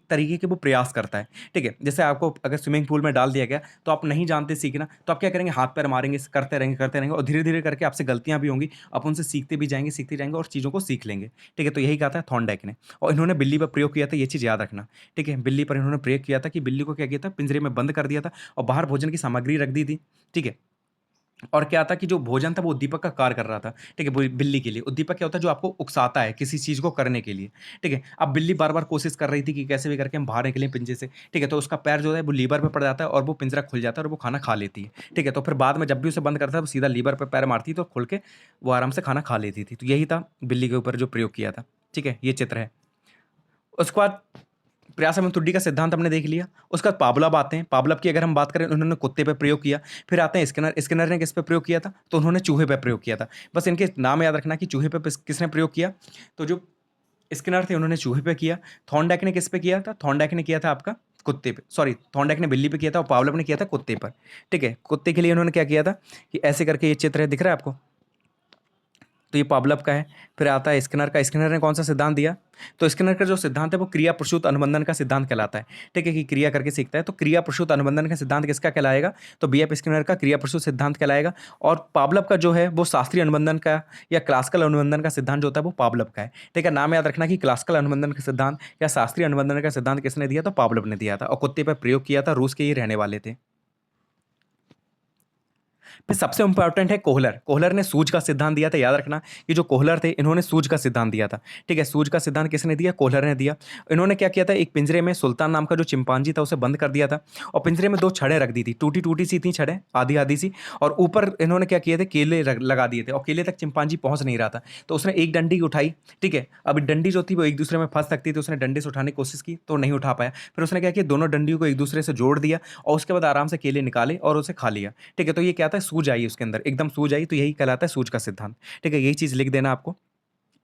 तरीके के वो प्रयास करता है, ठीक है। जैसे आपको अगर स्विमिंग पूल में डाल दिया गया, तो आप नहीं जानते सीखना, तो आप क्या करेंगे? हाथ पैर मारेंगे, करते रहेंगे और धीरे-धीरे करके आपसे गलतियाँ भी होंगी, आप उनसे सीखते जाएँगे और चीज़ों को सीख लेंगे, ठीक है। तो यही कहा था थॉर्नडाइक ने और इन्होंने बिल्ली पर प्रयोग किया था, ये चीज़ याद रखना, ठीक है। बिल्ली पर इन्होंने प्रयोग किया था कि बिल्ली को क्या किया था? पिंजरे में बंद कर दिया था और बाहर भोजन की सामग्री रख दी थी, ठीक है। और क्या था कि जो भोजन था वो उद्दीपक का कार्य कर रहा था, ठीक है, बिल्ली के लिए। उद्दीपक क्या होता है? जो आपको उकसाता है किसी चीज़ को करने के लिए, ठीक है। अब बिल्ली बार-बार कोशिश कर रही थी कि कैसे भी करके हम बाहर निकलें पिंजरे से, ठीक है। तो उसका पैर जो है वो लीवर पे पड़ जाता है और वो पिंजरा खुल जाता है और वो खाना खा लेती है, ठीक है। तो फिर बाद में जब भी उसे बंद करता है, वो सीधा लीवर पे पैर मारती है तो खुल के वो आराम से खाना खा लेती थी। तो यही था बिल्ली के ऊपर जो प्रयोग किया था, ठीक है। ये चित्र है। उसके बाद प्रयास एवं त्रुटि का सिद्धांत हमने देख लिया। उसके बाद पावलोव आते हैं। पावलोव की अगर हम बात करें, उन्होंने कुत्ते पे प्रयोग किया। फिर आते हैं स्किनर। स्किनर ने किस पे प्रयोग किया था? तो उन्होंने चूहे पे प्रयोग किया था। बस इनके नाम याद रखना कि चूहे पे किसने प्रयोग किया? तो जो स्किनर थे उन्होंने चूहे पे किया। थॉर्नडाइक ने किस पे किया था? थॉर्नडाइक ने किया था आपका कुत्ते पे, सॉरी, थॉर्नडाइक ने बिल्ली पे किया था और पावलोव ने किया था कुत्ते पर, ठीक है। कुत्ते के लिए उन्होंने क्या किया था कि ऐसे करके, ये चित्र है, दिख रहा है आपको? तो ये पावलोव का है। फिर आता है स्किनर का। स्किनर ने कौन सा सिद्धांत दिया? तो स्किनर का जो सिद्धांत है वो क्रिया प्रसूत अनुबंधन का सिद्धांत कहलाता है, ठीक है, कि क्रिया करके सीखता है। तो क्रिया प्रसूत अनुबंधन का सिद्धांत किसका कहलाएगा? तो बीएफ स्किनर का क्रिया प्रसूत सिद्धांत कहलाएगा। और पावलोव का जो है वो शास्त्रीय अनुबंधन का या क्लासिकल अनुबंधन का सिद्धांत जो होता है वो पावलोव का है, ठीक है। नाम याद रखना कि क्लासिकल अनुबंधन का सिद्धांत या शास्त्रीय अनुबंधन का सिद्धांत किसने दिया? तो पावलोव ने दिया था और कुत्ते पर प्रयोग किया था। रूस के ये रहने वाले थे। फिर सबसे इंपॉर्टेंट है कोहलर। कोहलर ने सूझ का सिद्धांत दिया था, याद रखना। ये जो कोहलर थे इन्होंने सूझ का सिद्धांत दिया था, ठीक है। सूझ का सिद्धांत किसने दिया? कोहलर ने दिया। इन्होंने क्या किया था? एक पिंजरे में सुल्तान नाम का जो चिंपांजी था उसे बंद कर दिया था और पिंजरे में 2 छड़ें रख दी थी, टूटी-टूटी सी थी छड़ें, आधी-आधी सी, और ऊपर इन्होंने क्या किए थे? केले लगा दिए थे और केले तक चिंपांजी पहुँच नहीं रहा था। तो उसने एक डंडी उठाई, ठीक है। अब डंडी जो थी वो एक-दूसरे में फँस सकती थी, उसने डंडे से उठाने की कोशिश की तो नहीं उठा पाया। फिर उसने क्या किया? दोनों डंडियों को एक-दूसरे से जोड़ दिया और उसके बाद आराम से केले निकाले और उसे खा लिया, ठीक है। तो ये क्या था? सूझ आई उसके अंदर, एकदम सूझ आई, तो यही कहलाता है सूझ का सिद्धांत, ठीक है। यही चीज़ लिख देना आपको।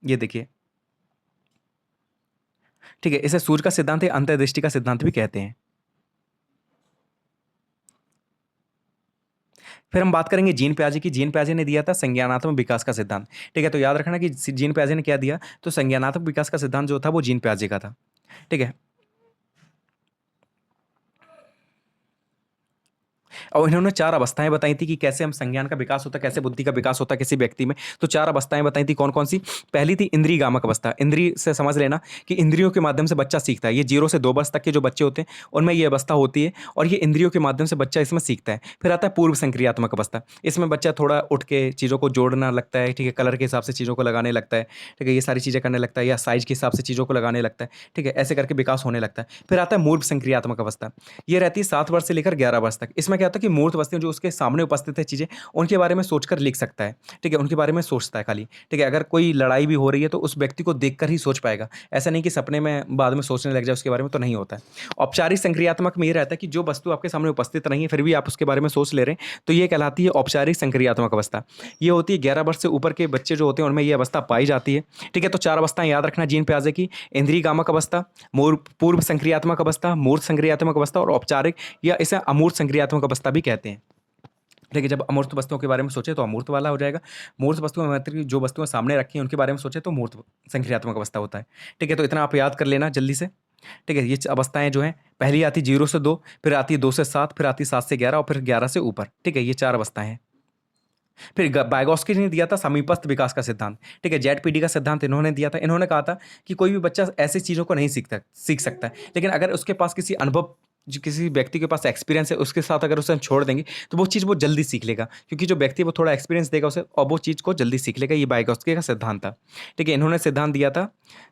ये देखिए, ठीक है, इसे सूझ का सिद्धांत या अंतर्दृष्टि का सिद्धांत भी कहते हैं। फिर हम बात करेंगे जीन पियाजे की। जीन पियाजे ने दिया था संज्ञानात्मक विकास का सिद्धांत, ठीक है। तो याद रखना कि जीन पियाजे ने क्या दिया? तो संज्ञानात्मक विकास का सिद्धांत जो था वो जीन पियाजे का था, ठीक है। और इन्होंने 4 अवस्थाएँ बताई थी कि कैसे हम संज्ञान का विकास होता है, कैसे बुद्धि का विकास होता है किसी व्यक्ति में। तो 4 अवस्थाएँ बताई थी, कौन-कौन सी? पहली थी इंद्रियगामक अवस्था। इंद्रिय से समझ लेना कि इंद्रियों के माध्यम से बच्चा सीखता है। ये 0 से 2 वर्ष तक के जो बच्चे होते हैं, उनमें ये अवस्था होती है और ये इंद्रियों के माध्यम से बच्चा इसमें सीखता है। फिर आता है पूर्व संक्रियात्मक अवस्था। इसमें बच्चा थोड़ा उठ के चीज़ों को जोड़ना लगता है, ठीक है, कलर के हिसाब से चीज़ों को लगाने लगता है, ठीक है, ये सारी चीज़ें करने लगता है या साइज़ के हिसाब से चीज़ों को लगाने लगता है, ठीक है, ऐसे करके विकास होने लगता है। फिर आता है मूर्ख संक्रियात्मक अवस्था। ये रहती है 7 वर्ष से लेकर 11 वर्ष तक। इसमें क्या होता है कि मूर्त वस्तुएँ जो उसके सामने उपस्थित है चीज़ें, उनके बारे में सोचकर लिख सकता है, ठीक है, उनके बारे में सोचता है खाली, ठीक है। अगर कोई लड़ाई भी हो रही है तो उस व्यक्ति को देखकर ही सोच पाएगा। ऐसा नहीं कि सपने में बाद में सोचने लग जाए उसके बारे में, तो नहीं होता है। औपचारिक संक्रियात्मक में ये रहता है कि जो वस्तु आपके सामने उपस्थित नहीं है फिर भी आप उसके बारे में सोच ले रहे हैं, तो ये कहलाती है औपचारिक संक्रियात्मक अवस्था। ये होती है 11 वर्ष से ऊपर के बच्चे जो होते हैं उनमें ये अवस्था पाई जाती है, ठीक है। तो 4 अवस्थाएँ याद रखना जीन पियाजे की: इंद्रियगामक अवस्था, पूर्व संक्रियात्मक अवस्था, मूर्त संक्रियात्मक अवस्था और औपचारिक या इसे अमूर्त संक्रियात्मक अवस्था भी कहते हैं। देखिए, जब अमूर्त वस्तुओं के बारे में सोचे तो अमूर्त वाला हो जाएगा। मूर्त वस्तुओं में मतलब कि जो वस्तुएँ सामने रखी हैं उनके बारे में सोचे तो मूर्त संक्रियात्मक अवस्था होता है, ठीक है। तो इतना आप याद कर लेना जल्दी से, ठीक है। ये अवस्थाएँ जो हैं, पहली आती है 0 से 2, फिर आती है 2 से 7, फिर आती है 7 से 11 और फिर 11 से ऊपर, ठीक है। ये 4 अवस्थाएँ हैं। फिर वाइगोत्स्की ने दिया था समीपस्थ विकास का सिद्धांत, ठीक है। जेड-पीडी का सिद्धांत इन्होंने दिया था। इन्होंने कहा था कि कोई भी बच्चा ऐसी चीज़ों को नहीं सीख सकता है, लेकिन अगर उसके पास किसी अनुभव, जो किसी व्यक्ति के पास एक्सपीरियंस है उसके साथ अगर उसे हम छोड़ देंगे तो वो चीज़ वो जल्दी सीख लेगा, क्योंकि जो व्यक्ति है वो थोड़ा एक्सपीरियंस देगा उसे और वो चीज़ को जल्दी सीख लेगा। ये वाइगोत्स्की का सिद्धांत था, ठीक है। इन्होंने सिद्धांत दिया था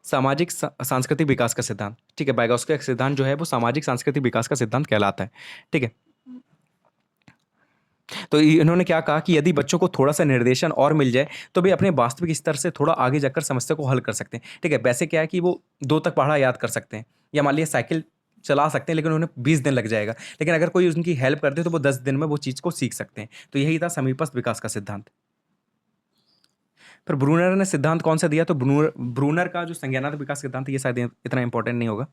सामाजिक सांस्कृतिक विकास का सिद्धांत, ठीक है। वाइगोत्स्की का सिद्धांत जो है वो सामाजिक सांस्कृतिक विकास का सिद्धांत कहलाता है, ठीक है। तो इन्होंने क्या कहा कि यदि बच्चों को थोड़ा-सा निर्देशन और मिल जाए, तो वे अपने वास्तविक स्तर से थोड़ा आगे जाकर समस्या को हल कर सकते हैं, ठीक है। वैसे क्या है कि वो 2 तक पढ़ा याद कर सकते हैं, या मान लिया साइकिल चला सकते हैं, लेकिन उन्हें 20 दिन लग जाएगा। लेकिन अगर कोई उनकी हेल्प कर दे तो वो 10 दिन में वो चीज़ को सीख सकते हैं। तो यही था समीपस्थ विकास का सिद्धांत। फिर ब्रूनर ने सिद्धांत कौन सा दिया? तो ब्रूनर ब्रूनर का जो संज्ञानात्मक विकास सिद्धांत है, ये शायद इतना इंपॉर्टेंट नहीं होगा,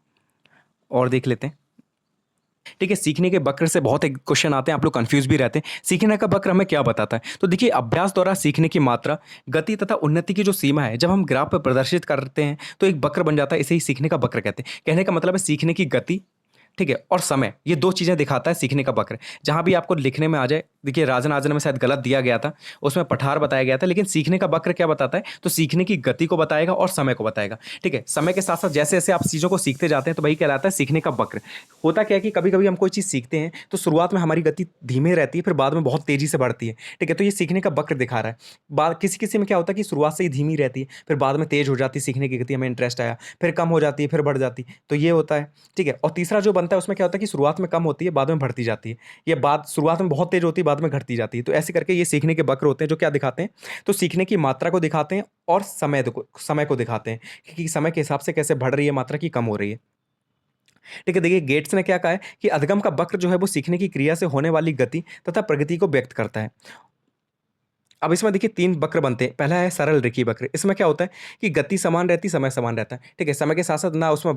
और देख लेते हैं। ठीक है, सीखने के वक्र से बहुत एक क्वेश्चन आते हैं, आप लोग कंफ्यूज भी रहते हैं। सीखने का वक्र हमें क्या बताता है? तो देखिए, अभ्यास द्वारा सीखने की मात्रा, गति तथा उन्नति की जो सीमा है, जब हम ग्राफ पर प्रदर्शित करते हैं तो एक वक्र बन जाता है। इसे ही सीखने का वक्र कहते हैं। कहने का मतलब है सीखने की गति, ठीक है, और समय, ये दो चीजें दिखाता है सीखने का वक्र। जहां भी आपको लिखने में आ जाए, देखिए राजन आजन में शायद गलत दिया गया था, उसमें पठार बताया गया था, लेकिन सीखने का वक्र क्या बताता है? तो सीखने की गति को बताएगा और समय को बताएगा। ठीक है, समय के साथ साथ जैसे जैसे आप चीजों को सीखते जाते हैं तो वही कहलाता है सीखने का वक्र। होता क्या है कि कभी कभी हम कोई चीज सीखते हैं तो शुरुआत में हमारी गति धीमे रहती है, फिर बाद में बहुत तेजी से बढ़ती है। ठीक है, तो ये सीखने का वक्र दिखा रहा है। बाद किसी किसी में क्या होता है कि शुरुआत से ही धीमी रहती है, फिर बाद में तेज हो जाती है सीखने की गति, हमें इंटरेस्ट आया, फिर कम हो जाती है, फिर बढ़ जाती है। तो ये होता है। ठीक है, और तीसरा जो बनता है उसमें क्या होता है कि शुरुआत में कम होती है, बाद में बढ़ती जाती है। ये बात शुरुआत में बहुत तेज होती है, बाद में घटती जाती है। तो ऐसे करके ये सीखने के वक्र होते हैं, जो क्या दिखाते हैं? तो सीखने की मात्रा को दिखाते हैं और समय को दिखाते हैं कि समय के हिसाब से कैसे बढ़ रही है मात्रा, की कम हो रही है। ठीक है, देखिए गेट्स ने क्या कहा है कि अधिगम का वक्र जो है वो सीखने की क्रिया से होने वाली गति तथा प्रगति को व्यक्त करता है। अब इसमें देखिए 3 वक्र बनते हैं। पहला है सरल रेखीय वक्र। इसमें क्या होता है कि गति समान रहती, समय समान रहता है। ठीक है, समय के साथ साथ ना उसमें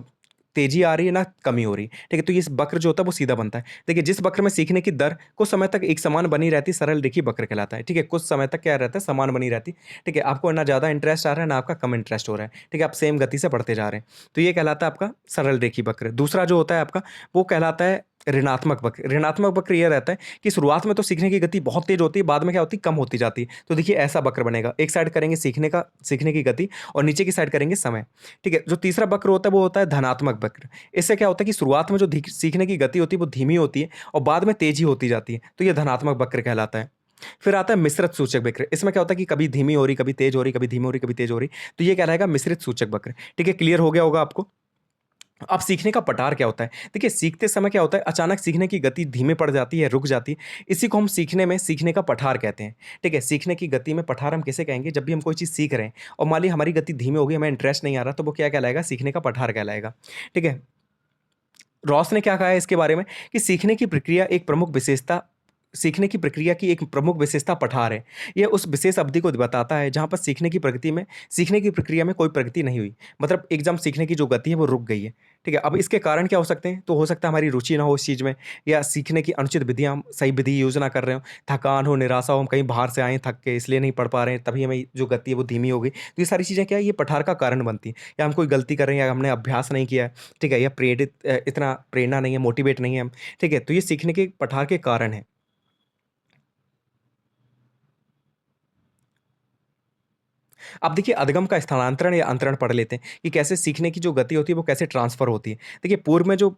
तेजी आ रही है ना कमी हो रही है। ठीक है, तो ये वक्र जो होता है वो सीधा बनता है। देखिए, जिस वक्र में सीखने की दर कुछ समय तक एक समान बनी रहती, सरल रेखीय वक्र कहलाता है। ठीक है, कुछ समय तक क्या रहता है? समान बनी रहती। ठीक है, आपको ना ज़्यादा इंटरेस्ट आ रहा है ना आपका कम इंटरेस्ट हो रहा है। ठीक है, आप सेम गति से पढ़ते जा रहे हैं। तो ये कहलाता है आपका सरल रेखीय वक्र। दूसरा जो होता है आपका, वो कहलाता है ऋणात्मक वक्र। ऋणात्मक वक्र ये रहता है कि शुरुआत में तो सीखने की गति बहुत तेज होती है, बाद में क्या होती है? कम होती जाती है। तो देखिए ऐसा वक्र बनेगा। एक साइड करेंगे सीखने की गति और नीचे की साइड करेंगे समय। ठीक है, जो तीसरा वक्र होता है वो होता है धनात्मक वक्र। इससे क्या होता है कि शुरुआत में जो सीखने की गति होती है वो धीमी होती है और बाद में तेजी होती जाती है। तो ये धनात्मक वक्र कहलाता है। फिर आता है मिश्रित सूचक वक्र। इसमें क्या होता है कि कभी धीमी हो रही, कभी तेज हो रही, कभी धीमी हो रही, कभी तेज हो रही। तो ये कहलाएगा मिश्रित सूचक वक्र। ठीक है, क्लियर हो गया होगा आपको। अब सीखने का पठार क्या होता है? देखिए, सीखते समय क्या होता है, अचानक सीखने की गति धीमे पड़ जाती है, रुक जाती है। इसी को हम सीखने का पठार कहते हैं। ठीक है, सीखने की गति में पठार हम किसे कहेंगे? जब भी हम कोई चीज़ सीख रहे हैं और मान ली हमारी गति धीमी हो गई, हमें इंटरेस्ट नहीं आ रहा, तो वो क्या कहलाएगा? सीखने का पठार कहलाएगा। ठीक है, रॉस ने क्या कहा है इसके बारे में कि सीखने की प्रक्रिया की एक प्रमुख विशेषता पठार है। यह उस विशेष अवधि को बताता है जहाँ पर सीखने की प्रक्रिया में कोई प्रगति नहीं हुई। मतलब एकदम सीखने की जो गति है वो रुक गई है। ठीक है, अब इसके कारण क्या हो सकते हैं? तो हो सकता है हमारी रुचि ना हो इस चीज़ में, या सीखने की अनुचित विधियाँ, हम सही विधि यूज़ ना कर रहे हो, थकान हो, निराशा हो, हम कहीं बाहर से आए हैं थक के इसलिए नहीं पढ़ पा रहे हैं, तभी हमें जो गति है वो धीमी हो गई। तो ये सारी चीज़ें क्या है? ये पठार का कारण बनती हैं। या हम कोई गलती कर रहे हैं, या हमने अभ्यास नहीं किया है, ठीक है, या इतना प्रेरणा नहीं है, मोटिवेट नहीं है हम। ठीक है, तो ये सीखने के पठार के कारण है। अब देखिए, अधिगम का स्थानांतरण या अंतरण पढ़ लेते हैं कि कैसे सीखने की जो गति होती है वो कैसे ट्रांसफर होती है। देखिए, पूर्व में जो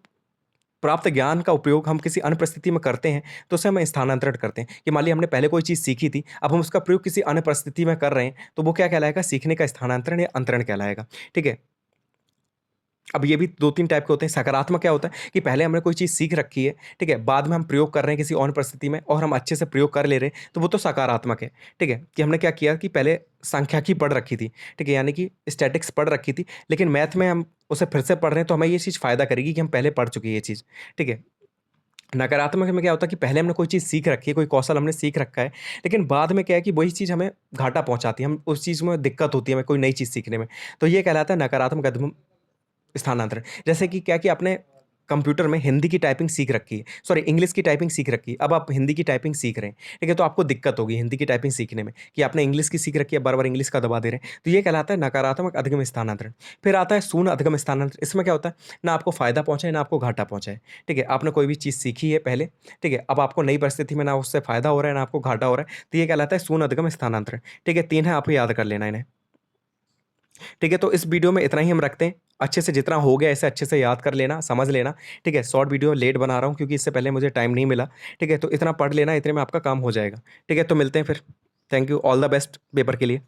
प्राप्त ज्ञान का उपयोग हम किसी अन्य परिस्थिति में करते हैं तो उसे हम स्थानांतरण करते हैं। कि मान लीजिए हमने पहले कोई चीज़ सीखी थी, अब हम उसका प्रयोग किसी अन्य परिस्थिति में कर रहे हैं, तो वो क्या कहलाएगा? सीखने का स्थानांतरण या अंतरण कहलाएगा। ठीक है, अब ये भी 2-3 टाइप के होते हैं। सकारात्मक क्या होता है कि पहले हमने कोई चीज़ सीख रखी है, ठीक है? बाद में हम प्रयोग कर रहे हैं किसी और परिस्थिति में और हम अच्छे से प्रयोग कर ले रहे हैं, तो वो तो सकारात्मक है। ठीक है? कि हमने क्या किया कि पहले सांख्यिकी पढ़ रखी थी, ठीक है? यानी कि स्टैटिक्स पढ़ रखी थी, लेकिन मैथ में हम उसे फिर से पढ़ रहे हैं, तो हमें ये चीज़ फ़ायदा करेगी कि हम पहले पढ़ चुके हैं ये चीज़। ठीक है? नकारात्मक में क्या होता है कि पहले हमने कोई चीज़ सीख रखी है, कोई कौशल हमने सीख रखा है, लेकिन बाद में क्या है कि वही चीज़ हमें घाटा पहुँचाती है, हम उस चीज़ में दिक्कत होती है हमें कोई नई चीज़ सीखने में। तो ये कहलाता है नकारात्मक कदम स्थानांतरण। जैसे कि क्या कि आपने कंप्यूटर में हिंदी की टाइपिंग सीख रखी है, सॉरी इंग्लिश की टाइपिंग सीख रखी है, अब आप हिंदी की टाइपिंग सीख रहे हैं, ठीक है? तो आपको दिक्कत होगी हिंदी की टाइपिंग सीखने में कि आपने इंग्लिश की सीख रखी है, बार-बार इंग्लिश का दबा दे रहे हैं। तो ये कहलाता है नकारात्मक अधिगम स्थानांतरण। फिर आता है शून्य अधिगम स्थानांतरण। इसमें क्या होता है, ना आपको फ़ायदा पहुँचा है, ना आपको घाटा पहुँचा है, ठीक है? आपने कोई भी चीज़ सीखी है पहले, ठीक है? अब आपको नई परिस्थिति में ना उससे फ़ायदा हो रहा है, ना आपको घाटा हो रहा है, तो ये कहलाता है शून्य अधिगम स्थानांतरण। ठीक है? 3 है, आपको याद कर लेना इन्हें। ठीक है, तो इस वीडियो में इतना ही हम रखते हैं। अच्छे से जितना हो गया इसे अच्छे से याद कर लेना, समझ लेना। ठीक है, शॉर्ट वीडियो लेट बना रहा हूँ क्योंकि इससे पहले मुझे टाइम नहीं मिला। ठीक है, तो इतना पढ़ लेना, इतने में आपका काम हो जाएगा। ठीक है, तो मिलते हैं फिर। Thank you, all the best paper के लिए।